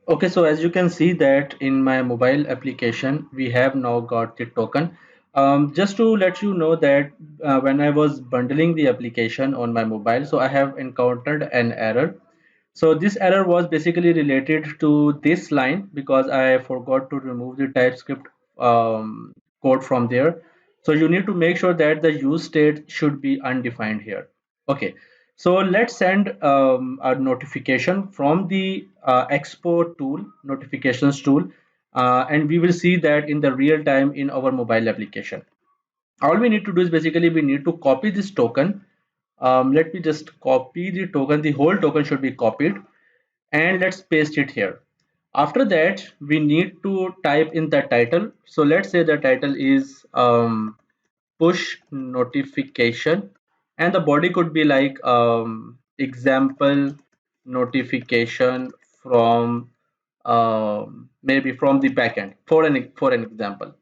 Okay, so as you can see that in my mobile application, we have now got the token. Just to let you know that when I was bundling the application on my mobile, so I have encountered an error. So this error was basically related to this line because I forgot to remove the TypeScript code from there. So you need to make sure that the use state should be undefined here. Okay, so let's send a notification from the Expo tool, notifications tool, and we will see that in the real time in our mobile application. All we need to do is basically we need to copy this token. Let me just copy the token. The whole token should be copied, and let's paste it here. After that, we need to type in the title. So let's say the title is push notification, and the body could be like example notification from maybe from the backend for an example.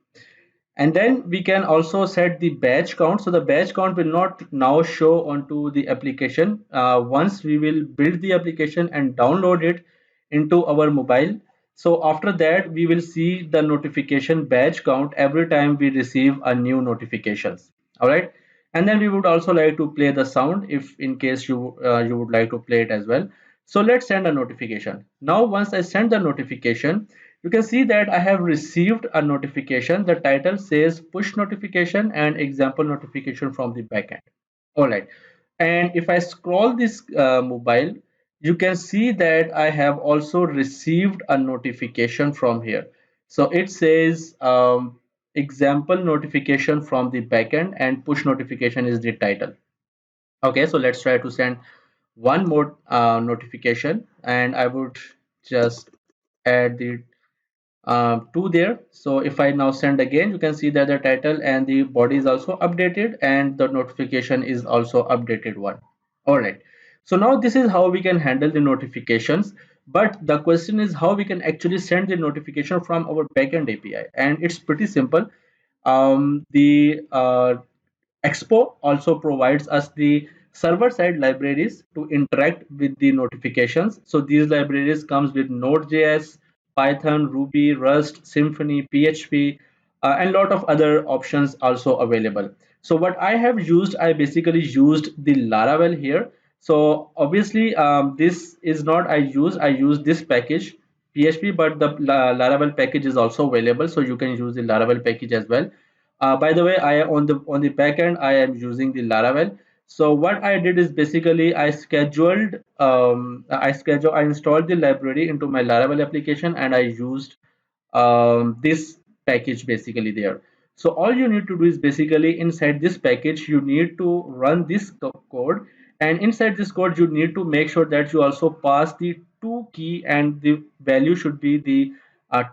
And then we can also set the batch count. So the batch count will not now show onto the application once we will build the application and download it into our mobile. So after that we will see the notification batch count every time we receive a new notifications. All right, and then we would also like to play the sound if in case you would like to play it as well. So let's send a notification. Now once I send the notification, you can see that I have received a notification. The title says push notification and example notification from the backend. All right. And if I scroll this mobile, you can see that I have also received a notification from here. So it says example notification from the backend and push notification is the title. Okay, so let's try to send one more notification, and I would just add the two there. So if I now send again, you can see that the title and the body is also updated and the notification is also updated one. All right, so now this is how we can handle the notifications, but the question is how we can actually send the notification from our backend API, and it's pretty simple. The Expo also provides us the server-side libraries to interact with the notifications. So these libraries comes with Node.js, Python, Ruby, Rust, Symfony, PHP, and lot of other options also available. So what I have used, I basically used the Laravel here. So obviously, this is not I use this package PHP, but the Laravel package is also available. So you can use the Laravel package as well. By the way, I on the back end I am using the Laravel. So what I did is basically I installed the library into my Laravel application and I used this package basically there. So all you need to do is basically inside this package you need to run this code, and inside this code you need to make sure that you also pass the two key and the value should be the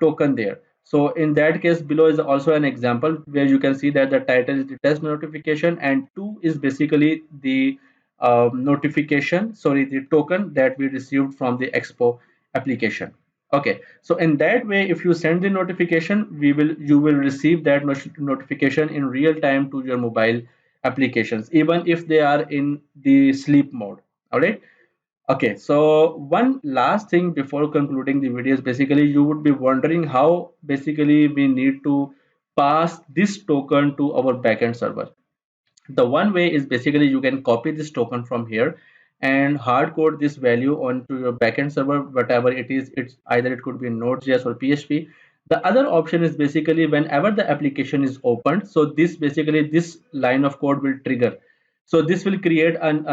token there. So in that case below is also an example where you can see that the title is the test notification and two is basically the notification, sorry, the token that we received from the Expo application. Okay, so in that way, if you send the notification, you will receive that notification in real time to your mobile applications, even if they are in the sleep mode. All right. Okay, so one last thing before concluding the video is basically you would be wondering how basically we need to pass this token to our backend server. The one way is basically you can copy this token from here and hard code this value onto your backend server, whatever it is. It's either it could be Node.js or PHP. The other option is basically whenever the application is opened, so this line of code will trigger. So this will create an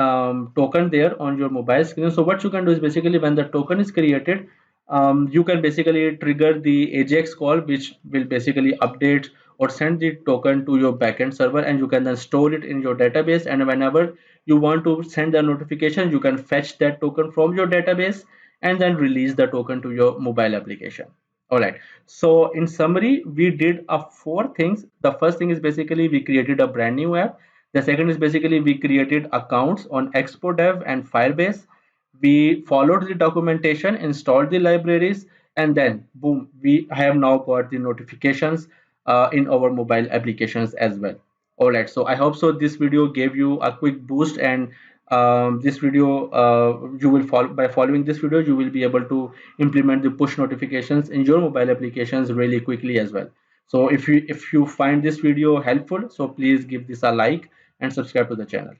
token there on your mobile screen. So what you can do is basically when the token is created, you can basically trigger the AJAX call, which will basically update or send the token to your backend server, and you can then store it in your database. And whenever you want to send a notification, you can fetch that token from your database and then release the token to your mobile application. All right, so in summary we did four things. The first thing is basically we created a brand new app. The second is basically we created accounts on Expo Dev and Firebase. We followed the documentation, installed the libraries, and then boom, we have now got the notifications in our mobile applications as well. All right, so I hope so this video gave you a quick boost and this video, you will follow by following this video, you will be able to implement the push notifications in your mobile applications really quickly as well. So if you find this video helpful, so please give this a like and subscribe to the channel.